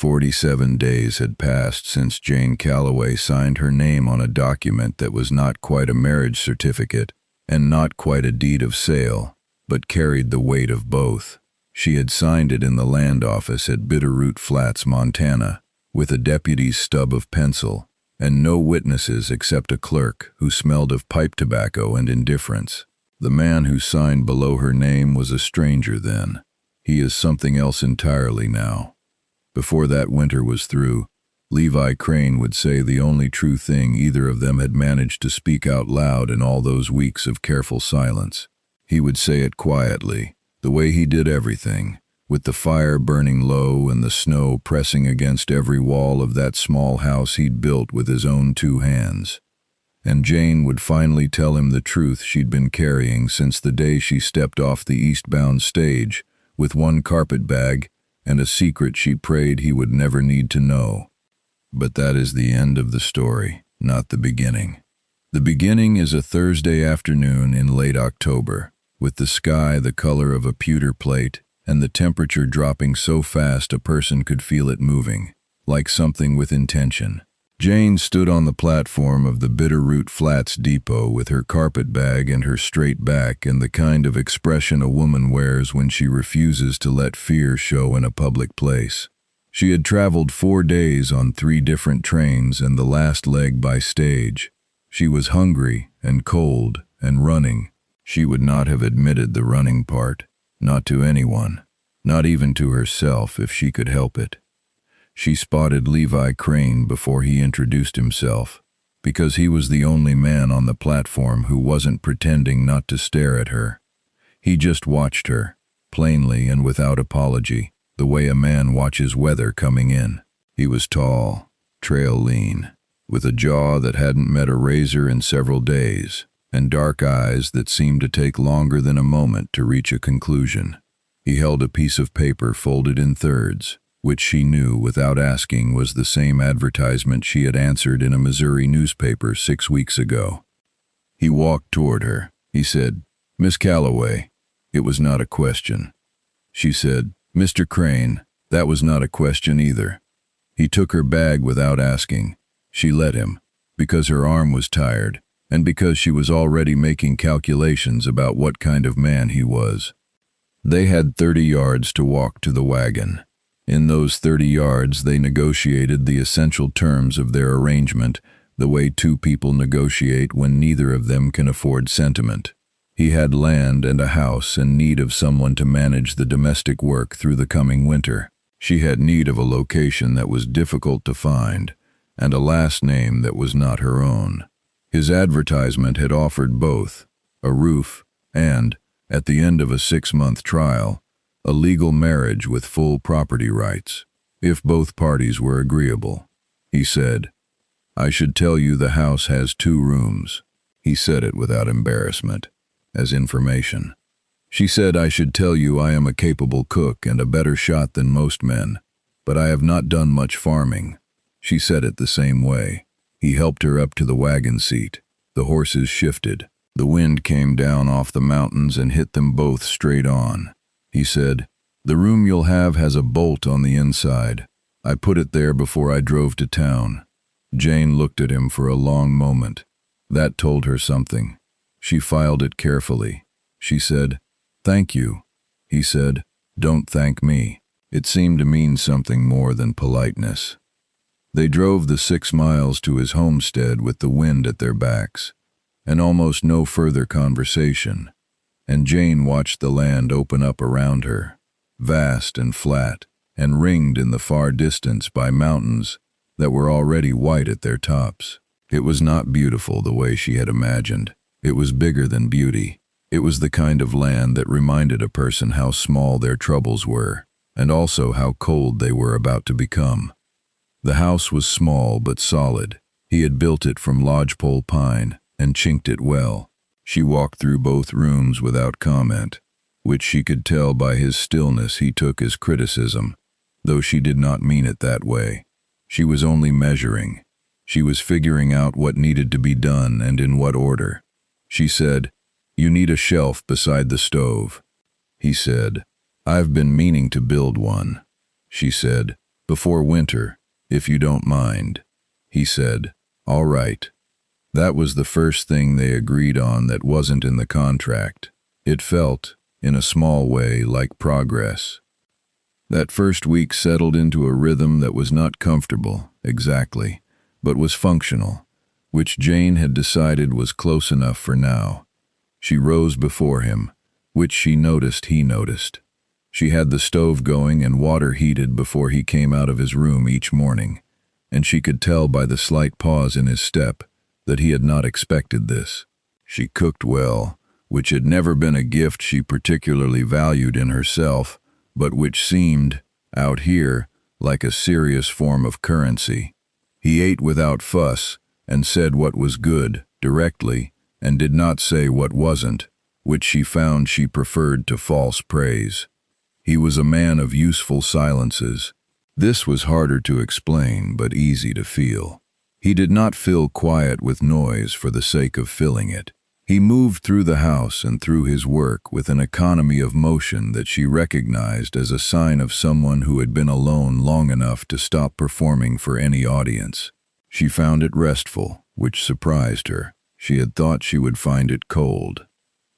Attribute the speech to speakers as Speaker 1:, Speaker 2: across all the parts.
Speaker 1: 47 days had passed since Jane Calloway signed her name on a document that was not quite a marriage certificate and not quite a deed of sale, but carried the weight of both. She had signed it in the land office at Bitterroot Flats, Montana, with a deputy's stub of pencil, and no witnesses except a clerk who smelled of pipe tobacco and indifference. The man who signed below her name was a stranger then. He is something else entirely now. Before that winter was through, Levi Crane would say the only true thing either of them had managed to speak out loud in all those weeks of careful silence. He would say it quietly, the way he did everything, with the fire burning low and the snow pressing against every wall of that small house he'd built with his own 2 hands. And Jane would finally tell him the truth she'd been carrying since the day she stepped off the eastbound stage, with 1 carpet bag and a secret she prayed he would never need to know. But that is the end of the story, not the beginning. The beginning is a Thursday afternoon in late October, with the sky the color of a pewter plate and the temperature dropping so fast a person could feel it moving, like something with intention. Jane stood on the platform of the Bitterroot Flats depot with her carpet bag and her straight back and the kind of expression a woman wears when she refuses to let fear show in a public place. She had traveled 4 days on 3 different trains and the last leg by stage. She was hungry and cold and running. She would not have admitted the running part, not to anyone, not even to herself if she could help it. She spotted Levi Crane before he introduced himself, because he was the only man on the platform who wasn't pretending not to stare at her. He just watched her, plainly and without apology, the way a man watches weather coming in. He was tall, trail lean, with a jaw that hadn't met a razor in several days, and dark eyes that seemed to take longer than a moment to reach a conclusion. He held a piece of paper folded in thirds, which she knew without asking was the same advertisement she had answered in a Missouri newspaper 6 weeks ago. He walked toward her. He said, "Miss Calloway." It was not a question. She said, "Mr. Crane." That was not a question either. He took her bag without asking. She let him, because her arm was tired, and because she was already making calculations about what kind of man he was. They had 30 yards to walk to the wagon. In those 30 yards they negotiated the essential terms of their arrangement, the way 2 people negotiate when neither of them can afford sentiment. He had land and a house and need of someone to manage the domestic work through the coming winter. She had need of a location that was difficult to find, and a last name that was not her own. His advertisement had offered both, a roof and, at the end of a 6-month trial, a legal marriage with full property rights, if both parties were agreeable. He said, "I should tell you the house has 2 rooms." He said it without embarrassment, as information. She said, "I should tell you I am a capable cook and a better shot than most men, but I have not done much farming." She said it the same way. He helped her up to the wagon seat. The horses shifted. The wind came down off the mountains and hit them both straight on. He said, "The room you'll have has a bolt on the inside. I put it there before I drove to town." Jane looked at him for a long moment. That told her something. She filed it carefully. She said, "Thank you." He said, "Don't thank me." It seemed to mean something more than politeness. They drove the 6 miles to his homestead with the wind at their backs, and almost no further conversation. And Jane watched the land open up around her, vast and flat, and ringed in the far distance by mountains that were already white at their tops. It was not beautiful the way she had imagined. It was bigger than beauty. It was the kind of land that reminded a person how small their troubles were, and also how cold they were about to become. The house was small but solid. He had built it from lodgepole pine and chinked it well. She walked through both rooms without comment, which she could tell by his stillness he took as criticism, though she did not mean it that way. She was only measuring. She was figuring out what needed to be done and in what order. She said, "You need a shelf beside the stove." He said, "I've been meaning to build one." She said, "Before winter, if you don't mind." He said, "All right." That was the first thing they agreed on that wasn't in the contract. It felt, in a small way, like progress. That first week settled into a rhythm that was not comfortable, exactly, but was functional, which Jane had decided was close enough for now. She rose before him, which she noticed he noticed. She had the stove going and water heated before he came out of his room each morning, and she could tell by the slight pause in his step that he had not expected this. She cooked well, which had never been a gift she particularly valued in herself, but which seemed, out here, like a serious form of currency. He ate without fuss, and said what was good, directly, and did not say what wasn't, which she found she preferred to false praise. He was a man of useful silences. This was harder to explain, but easy to feel. He did not fill quiet with noise for the sake of filling it. He moved through the house and through his work with an economy of motion that she recognized as a sign of someone who had been alone long enough to stop performing for any audience. She found it restful, which surprised her. She had thought she would find it cold.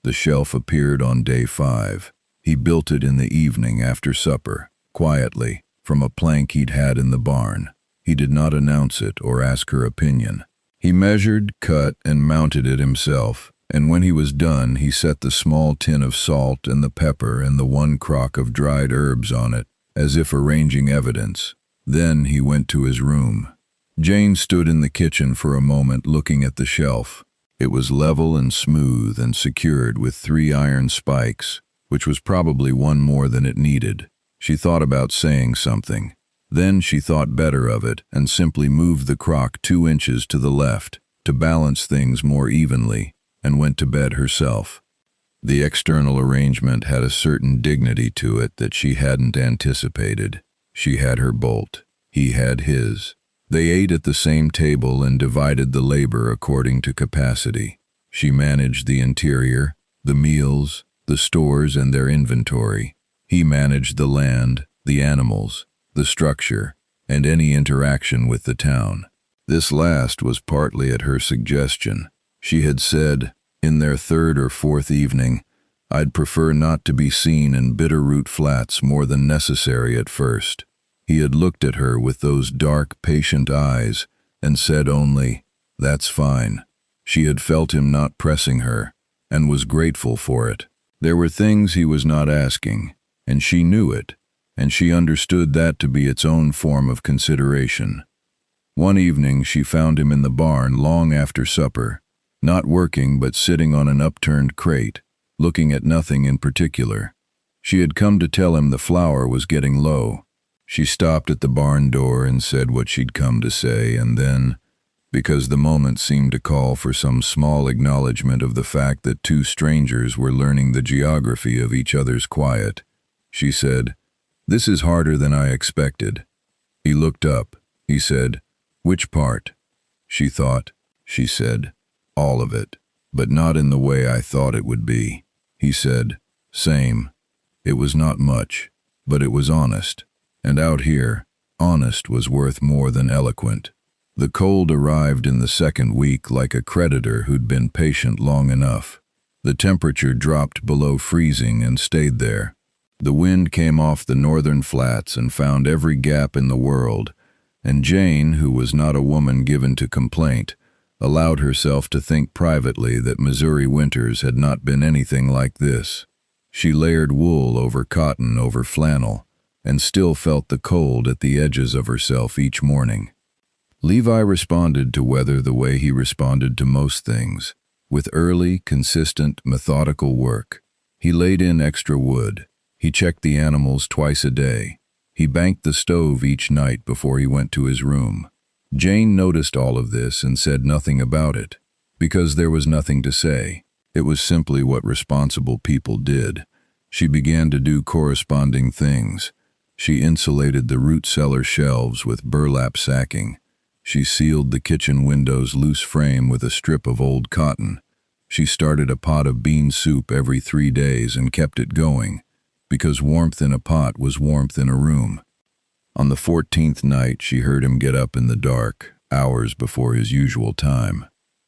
Speaker 1: The shelf appeared on day 5. He built it in the evening after supper, quietly, from a plank he'd had in the barn. He did not announce it or ask her opinion. He measured, cut, and mounted it himself, and when he was done he set the small tin of salt and the pepper and the 1 crock of dried herbs on it, as if arranging evidence. Then he went to his room. Jane stood in the kitchen for a moment looking at the shelf. It was level and smooth and secured with 3 iron spikes, which was probably 1 more than it needed. She thought about saying something. Then she thought better of it and simply moved the crock 2 inches to the left to balance things more evenly, and went to bed herself. The external arrangement had a certain dignity to it that she hadn't anticipated. She had her bolt. He had his. They ate at the same table and divided the labor according to capacity. She managed the interior, the meals, the stores and their inventory. He managed the land, the animals, the structure, and any interaction with the town. This last was partly at her suggestion. She had said, in their 3rd or 4th evening, "I'd prefer not to be seen in Bitterroot Flats more than necessary at first." He had looked at her with those dark, patient eyes and said only, "That's fine." She had felt him not pressing her, and was grateful for it. There were things he was not asking, and she knew it, and she understood that to be its own form of consideration. One evening she found him in the barn long after supper, not working but sitting on an upturned crate, looking at nothing in particular. She had come to tell him the flour was getting low. She stopped at the barn door and said what she'd come to say, and then, because the moment seemed to call for some small acknowledgement of the fact that 2 strangers were learning the geography of each other's quiet, she said, "This is harder than I expected." He looked up. He said, "Which part?" She thought. She said, "All of it, but not in the way I thought it would be." He said, "Same." It was not much, but it was honest. And out here, honest was worth more than eloquent. The cold arrived in the 2nd week like a creditor who'd been patient long enough. The temperature dropped below freezing and stayed there. The wind came off the northern flats and found every gap in the world, and Jane, who was not a woman given to complaint, allowed herself to think privately that Missouri winters had not been anything like this. She layered wool over cotton over flannel, and still felt the cold at the edges of herself each morning. Levi responded to weather the way he responded to most things, with early, consistent, methodical work. He laid in extra wood. He checked the animals twice a day. He banked the stove each night before he went to his room. Jane noticed all of this and said nothing about it, because there was nothing to say. It was simply what responsible people did. She began to do corresponding things. She insulated the root cellar shelves with burlap sacking. She sealed the kitchen window's loose frame with a strip of old cotton. She started a pot of bean soup every 3 days and kept it going, because warmth in a pot was warmth in a room. On the 14th night, she heard him get up in the dark, hours before his usual time.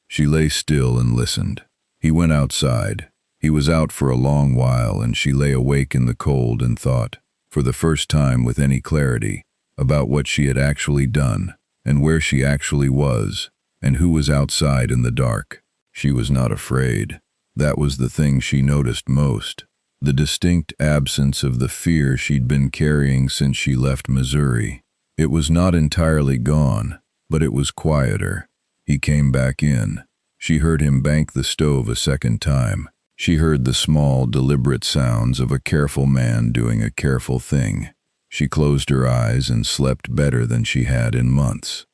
Speaker 1: She lay still and listened. He went outside. He was out for a long while, and she lay awake in the cold and thought, for the first time with any clarity, about what she had actually done, and where she actually was, and who was outside in the dark. She was not afraid. That was the thing she noticed most. The distinct absence of the fear she'd been carrying since she left Missouri. It was not entirely gone, but it was quieter. He came back in. She heard him bank the stove a second time. She heard the small, deliberate sounds of a careful man doing a careful thing. She closed her eyes and slept better than she had in months.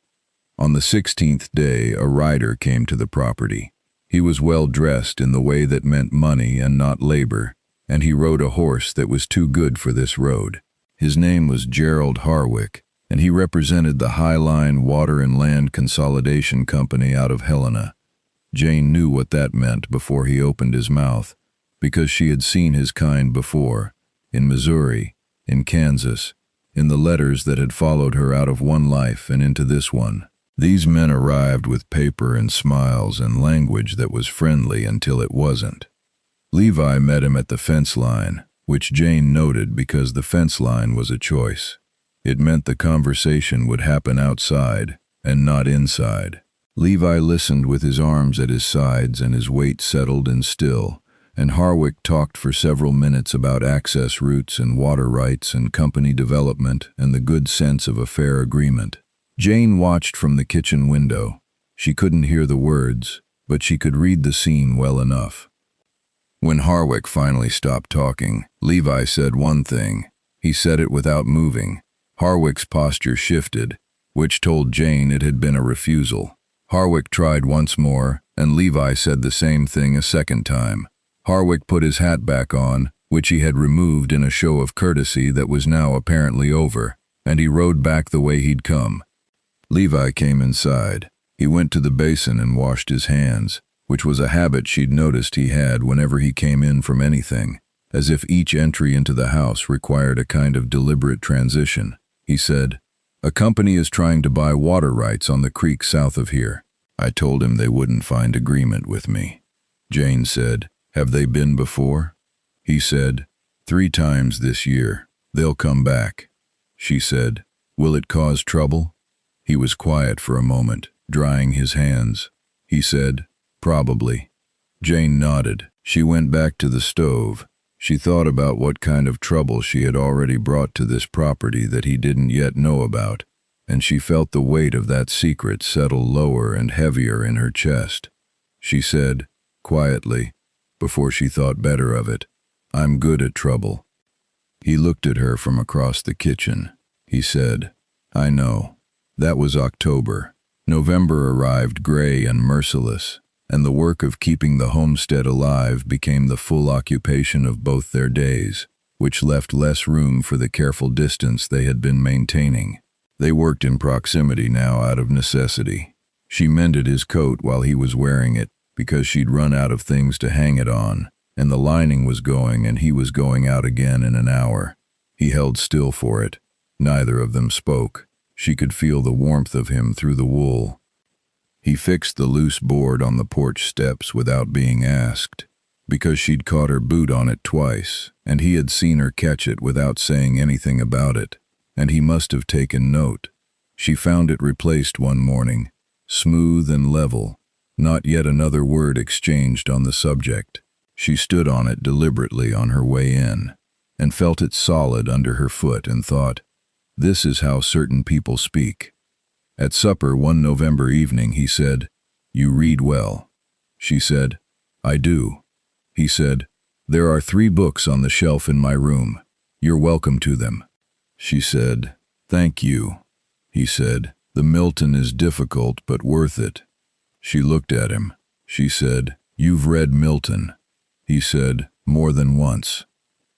Speaker 1: On the 16th day, a rider came to the property. He was well dressed in the way that meant money and not labor, and he rode a horse that was too good for this road. His name was Gerald Harwick, and he represented the Highline Water and Land Consolidation Company out of Helena. Jane knew what that meant before he opened his mouth, because she had seen his kind before, in Missouri, in Kansas, in the letters that had followed her out of one life and into this one. These men arrived with paper and smiles and language that was friendly until it wasn't. Levi met him at the fence line, which Jane noted because the fence line was a choice. It meant the conversation would happen outside and not inside. Levi listened with his arms at his sides and his weight settled and still, and Harwick talked for several minutes about access routes and water rights and company development and the good sense of a fair agreement. Jane watched from the kitchen window. She couldn't hear the words, but she could read the scene well enough. When Harwick finally stopped talking, Levi said one thing. He said it without moving. Harwick's posture shifted, which told Jane it had been a refusal. Harwick tried once more, and Levi said the same thing a second time. Harwick put his hat back on, which he had removed in a show of courtesy that was now apparently over, and he rode back the way he'd come. Levi came inside. He went to the basin and washed his hands, which was a habit she'd noticed he had whenever he came in from anything, as if each entry into the house required a kind of deliberate transition. He said, "A company is trying to buy water rights on the creek south of here. I told him they wouldn't find agreement with me." Jane said, "Have they been before?" He said, 3 times this year. They'll come back." She said, "Will it cause trouble?" He was quiet for a moment, drying his hands. He said, "Probably." Jane nodded. She went back to the stove. She thought about what kind of trouble she had already brought to this property that he didn't yet know about, and she felt the weight of that secret settle lower and heavier in her chest. She said, quietly, before she thought better of it, "I'm good at trouble." He looked at her from across the kitchen. He said, "I know." That was October. November arrived gray and merciless, and the work of keeping the homestead alive became the full occupation of both their days, which left less room for the careful distance they had been maintaining. They worked in proximity now out of necessity. She mended his coat while he was wearing it, because she'd run out of things to hang it on, and the lining was going and he was going out again in an hour. He held still for it. Neither of them spoke. She could feel the warmth of him through the wool. He fixed the loose board on the porch steps without being asked, because she'd caught her boot on it twice, and he had seen her catch it without saying anything about it, and he must have taken note. She found it replaced one morning, smooth and level, not yet another word exchanged on the subject. She stood on it deliberately on her way in, and felt it solid under her foot and thought, "This is how certain people speak." At supper one November evening he said, "You read well." She said, "I do." He said, "There are 3 books on the shelf in my room. You're welcome to them." She said, "Thank you." He said, "The Milton is difficult but worth it." She looked at him. She said, "You've read Milton." He said, "More than once."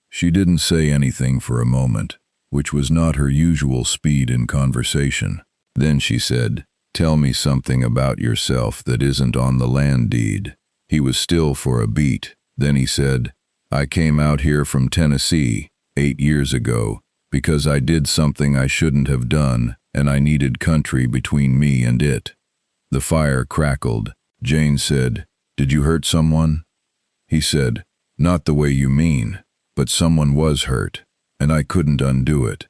Speaker 1: She didn't say anything for a moment, which was not her usual speed in conversation. Then she said, "Tell me something about yourself that isn't on the land deed." He was still for a beat. Then he said, "I came out here from Tennessee 8 years ago because I did something I shouldn't have done, and I needed country between me and it." The fire crackled. Jane said, "Did you hurt someone?" He said, "Not the way you mean, but someone was hurt, and I couldn't undo it."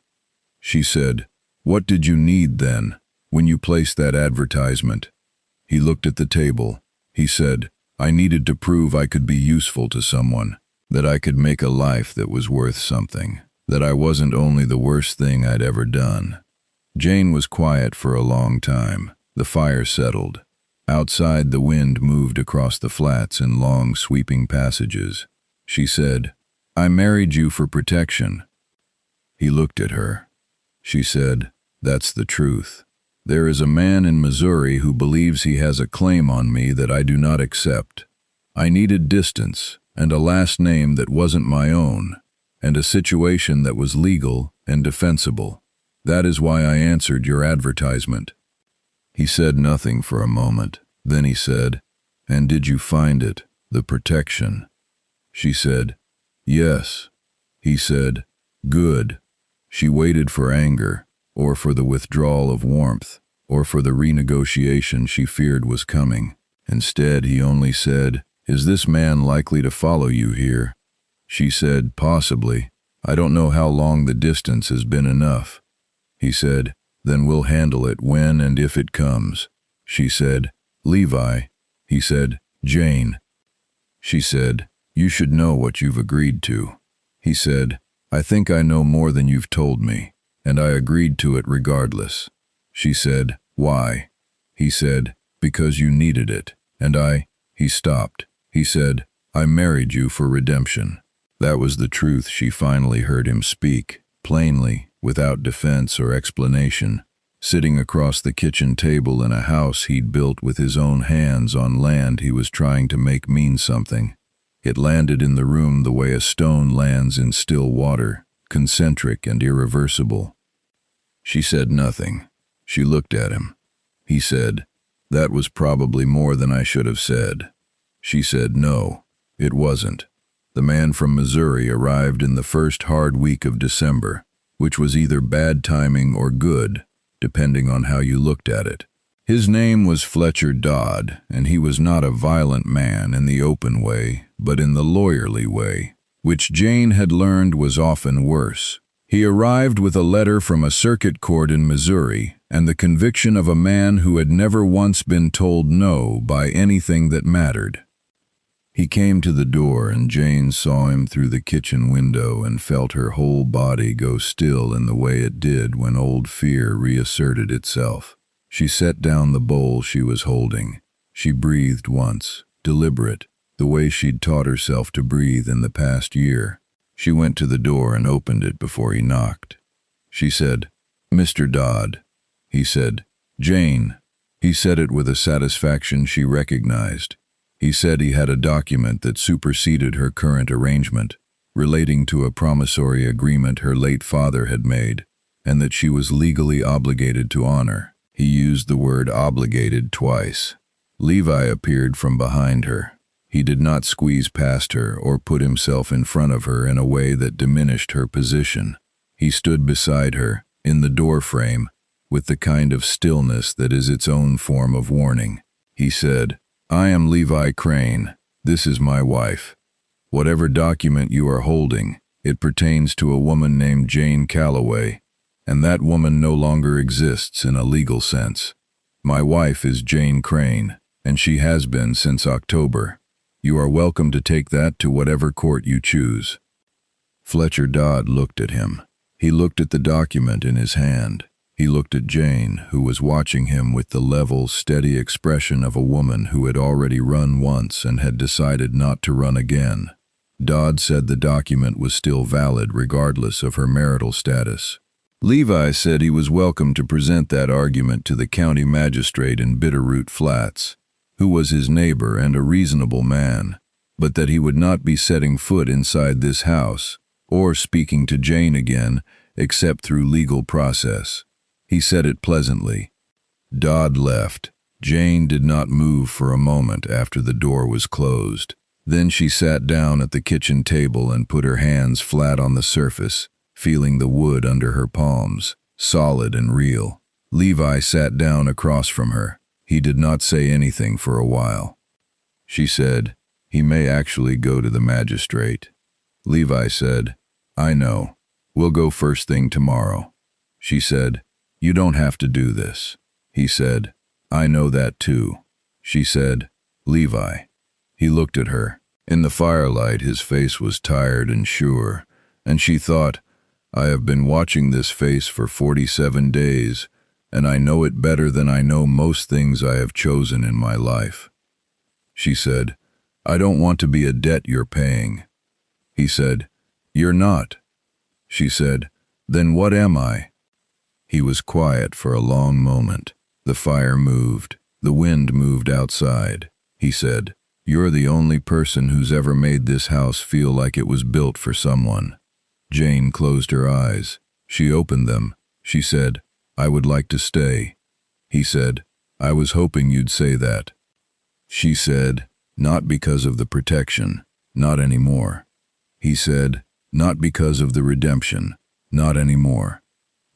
Speaker 1: She said, "What did you need then, when you placed that advertisement?" He looked at the table. He said, "I needed to prove I could be useful to someone, that I could make a life that was worth something, that I wasn't only the worst thing I'd ever done." Jane was quiet for a long time. The fire settled. Outside, the wind moved across the flats in long, sweeping passages. She said, "I married you for protection." He looked at her. She said, "That's the truth. There is a man in Missouri who believes he has a claim on me that I do not accept. I needed distance, and a last name that wasn't my own, and a situation that was legal and defensible. That is why I answered your advertisement." He said nothing for a moment. Then he said, "And did you find it, the protection?" She said, "Yes." He said, "Good." She waited for anger, or for the withdrawal of warmth, or for the renegotiation she feared was coming. Instead, he only said, "Is this man likely to follow you here?" She said, "Possibly. I don't know how long the distance has been enough." He said, "Then we'll handle it when and if it comes." She said, "Levi." He said, "Jane." She said, "You should know what you've agreed to." He said, "I think I know more than you've told me, and I agreed to it regardless." She said, "Why?" He said, "Because you needed it, and I—" He stopped. He said, "I married you for redemption." That was the truth she finally heard him speak, plainly, without defense or explanation, sitting across the kitchen table in a house he'd built with his own hands on land he was trying to make mean something. It landed in the room the way a stone lands in still water, concentric and irreversible. She said nothing. She looked at him. He said, "That was probably more than I should have said." She said, "No, it wasn't." The man from Missouri arrived in the first hard week of December, which was either bad timing or good, depending on how you looked at it. His name was Fletcher Dodd, and he was not a violent man in the open way, but in the lawyerly way, which Jane had learned was often worse. He arrived with a letter from a circuit court in Missouri and the conviction of a man who had never once been told no by anything that mattered. He came to the door, and Jane saw him through the kitchen window and felt her whole body go still in the way it did when old fear reasserted itself. She set down the bowl she was holding. She breathed once, deliberate, the way she'd taught herself to breathe in the past year. She went to the door and opened it before he knocked. She said, "Mr. Dodd." He said, "Jane." He said it with a satisfaction she recognized. He said he had a document that superseded her current arrangement, relating to a promissory agreement her late father had made, and that she was legally obligated to honor. He used the word obligated twice. Levi appeared from behind her. He did not squeeze past her or put himself in front of her in a way that diminished her position. He stood beside her, in the doorframe, with the kind of stillness that is its own form of warning. He said, "I am Levi Crane. This is my wife. Whatever document you are holding, it pertains to a woman named Jane Calloway, and that woman no longer exists in a legal sense. My wife is Jane Crane, and she has been since October. You are welcome to take that to whatever court you choose." Fletcher Dodd looked at him. He looked at the document in his hand. He looked at Jane, who was watching him with the level, steady expression of a woman who had already run once and had decided not to run again. Dodd said the document was still valid regardless of her marital status. Levi said he was welcome to present that argument to the county magistrate in Bitterroot Flats, who was his neighbor and a reasonable man, but that he would not be setting foot inside this house or speaking to Jane again except through legal process. He said it pleasantly. Dodd left. Jane did not move for a moment after the door was closed. Then she sat down at the kitchen table and put her hands flat on the surface, feeling the wood under her palms, solid and real. Levi sat down across from her. He did not say anything for a while. She said, "He may actually go to the magistrate." Levi said, "I know. We'll go first thing tomorrow." She said, "You don't have to do this." He said, "I know that too." She said, "Levi." He looked at her. In the firelight, his face was tired and sure, and she thought, "I have been watching this face for 47 days, and I know it better than I know most things I have chosen in my life." She said, "I don't want to be a debt you're paying." He said, "You're not." She said, "Then what am I?" He was quiet for a long moment. The fire moved. The wind moved outside. He said, "You're the only person who's ever made this house feel like it was built for someone." Jane closed her eyes. She opened them. She said, "I would like to stay." He said, "I was hoping you'd say that." She said, "Not because of the protection, not anymore." He said, "Not because of the redemption, not anymore."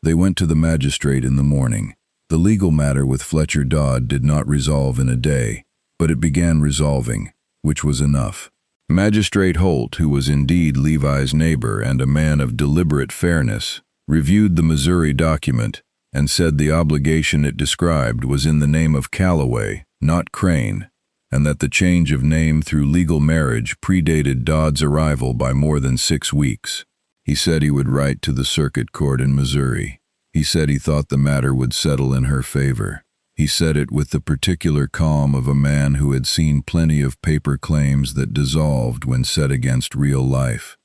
Speaker 1: They went to the magistrate in the morning. The legal matter with Fletcher Dodd did not resolve in a day, but it began resolving, which was enough. Magistrate Holt, who was indeed Levi's neighbor and a man of deliberate fairness, reviewed the Missouri document and said the obligation it described was in the name of Calloway, not Crane, and that the change of name through legal marriage predated Dodd's arrival by more than 6 weeks. He said he would write to the circuit court in Missouri. He said he thought the matter would settle in her favor. He said it with the particular calm of a man who had seen plenty of paper claims that dissolved when set against real life.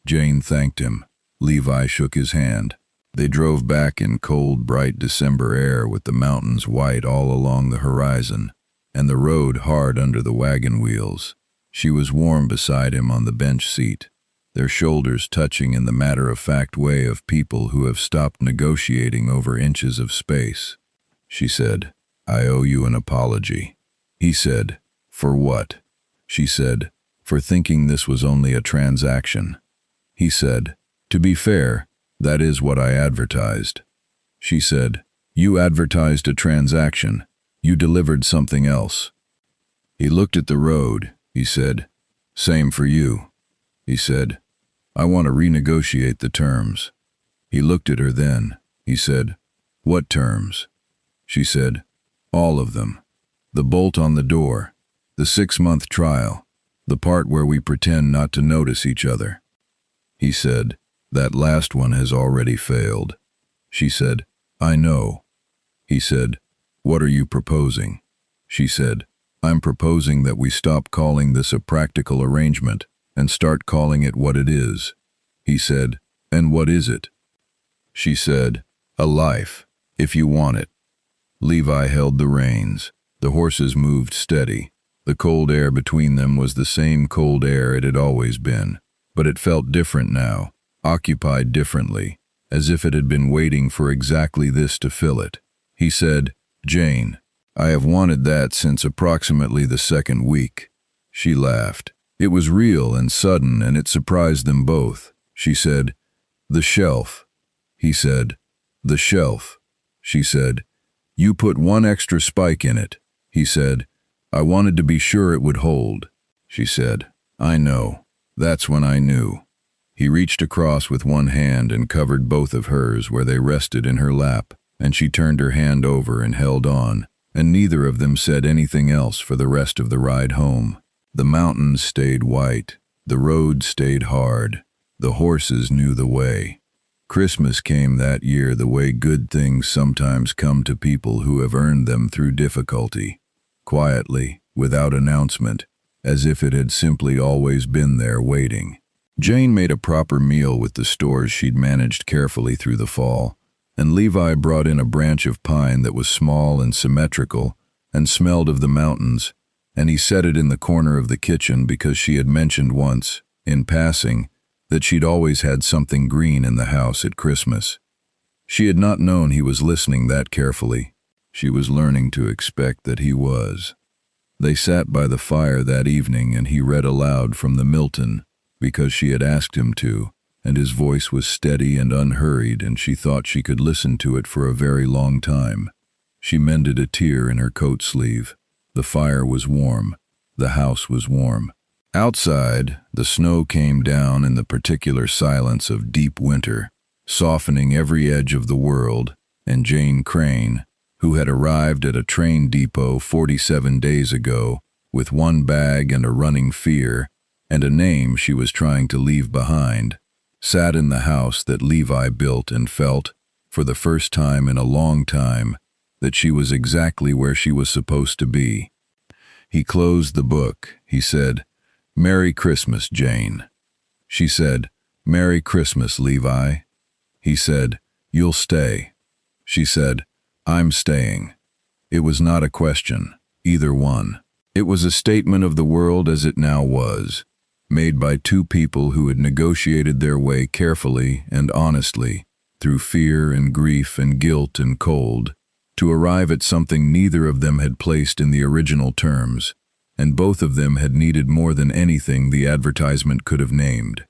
Speaker 1: Jane thanked him. Levi shook his hand. They drove back in cold, bright December air with the mountains white all along the horizon, and the road hard under the wagon wheels. She was warm beside him on the bench seat, their shoulders touching in the matter-of-fact way of people who have stopped negotiating over inches of space. She said, "I owe you an apology." He said, "For what?" She said, "For thinking this was only a transaction." He said, "To be fair, that is what I advertised." She said, "You advertised a transaction. You delivered something else." He looked at the road. He said, "Same for you." He said, "I want to renegotiate the terms." He looked at her then. He said, "What terms?" She said, "All of them. The bolt on the door, the 6-month trial, the part where we pretend not to notice each other." He said, "That last one has already failed." She said, "I know." He said, "What are you proposing?" She said, "I'm proposing that we stop calling this a practical arrangement and start calling it what it is." He said, "And what is it?" She said, "A life, if you want it." Levi held the reins. The horses moved steady. The cold air between them was the same cold air it had always been, but it felt different now, occupied differently, as if it had been waiting for exactly this to fill it. He said, "Jane, I have wanted that since approximately the 2nd week." She laughed. It was real and sudden, and it surprised them both. She said, "The shelf." He said, "The shelf." She said, "You put one extra spike in it." He said, "I wanted to be sure it would hold." She said, "I know. That's when I knew." He reached across with one hand and covered both of hers where they rested in her lap, and she turned her hand over and held on, and neither of them said anything else for the rest of the ride home. The mountains stayed white. The road stayed hard. The horses knew the way. Christmas came that year the way good things sometimes come to people who have earned them through difficulty, quietly, without announcement, as if it had simply always been there waiting. Jane made a proper meal with the stores she'd managed carefully through the fall, and Levi brought in a branch of pine that was small and symmetrical and smelled of the mountains, and he set it in the corner of the kitchen because she had mentioned once, in passing, that she'd always had something green in the house at Christmas. She had not known he was listening that carefully. She was learning to expect that he was. They sat by the fire that evening and he read aloud from the Milton, because she had asked him to, and his voice was steady and unhurried, and she thought she could listen to it for a very long time. She mended a tear in her coat sleeve. The fire was warm. The house was warm. Outside, the snow came down in the particular silence of deep winter, softening every edge of the world, and Jane Crane, who had arrived at a train depot 47 days ago, with one bag and a running fear, and a name she was trying to leave behind, sat in the house that Levi built and felt, for the first time in a long time, that she was exactly where she was supposed to be. He closed the book. He said, "Merry Christmas, Jane." She said, "Merry Christmas, Levi." He said, "You'll stay." She said, "I'm staying." It was not a question, either one. It was a statement of the world as it now was, made by two people who had negotiated their way carefully and honestly, through fear and grief and guilt and cold, to arrive at something neither of them had placed in the original terms, and both of them had needed more than anything the advertisement could have named.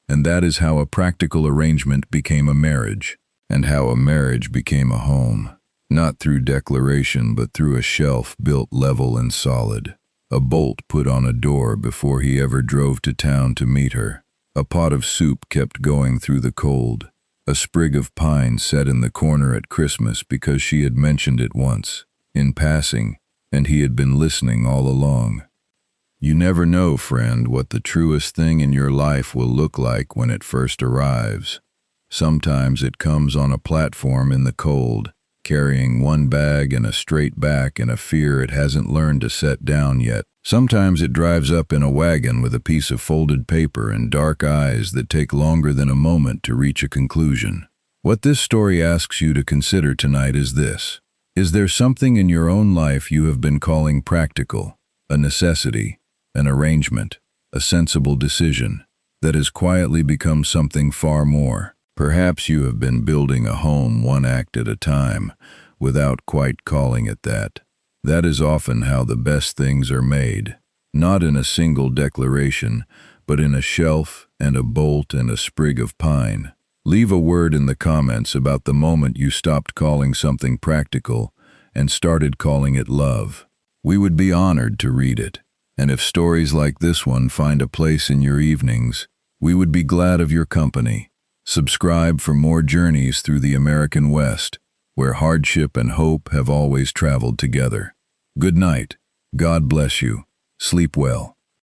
Speaker 1: And that is how a practical arrangement became a marriage, and how a marriage became a home, not through declaration but through a shelf built level and solid, a bolt put on a door before he ever drove to town to meet her, a pot of soup kept going through the cold, a sprig of pine set in the corner at Christmas because she had mentioned it once, in passing, and he had been listening all along. You never know, friend, what the truest thing in your life will look like when it first arrives. Sometimes it comes on a platform in the cold, carrying one bag and a straight back and a fear it hasn't learned to set down yet. Sometimes it drives up in a wagon with a piece of folded paper and dark eyes that take longer than a moment to reach a conclusion. What this story asks you to consider tonight is this. Is there something in your own life you have been calling practical, a necessity, an arrangement, a sensible decision, that has quietly become something far more? Perhaps you have been building a home one act at a time, without quite calling it that. That is often how the best things are made, not in a single declaration, but in a shelf and a bolt and a sprig of pine. Leave a word in the comments about the moment you stopped calling something practical and started calling it love. We would be honored to read it, and if stories like this one find a place in your evenings, we would be glad of your company. Subscribe for more journeys through the American West, where hardship and hope have always traveled together. Good night. God bless you. Sleep well.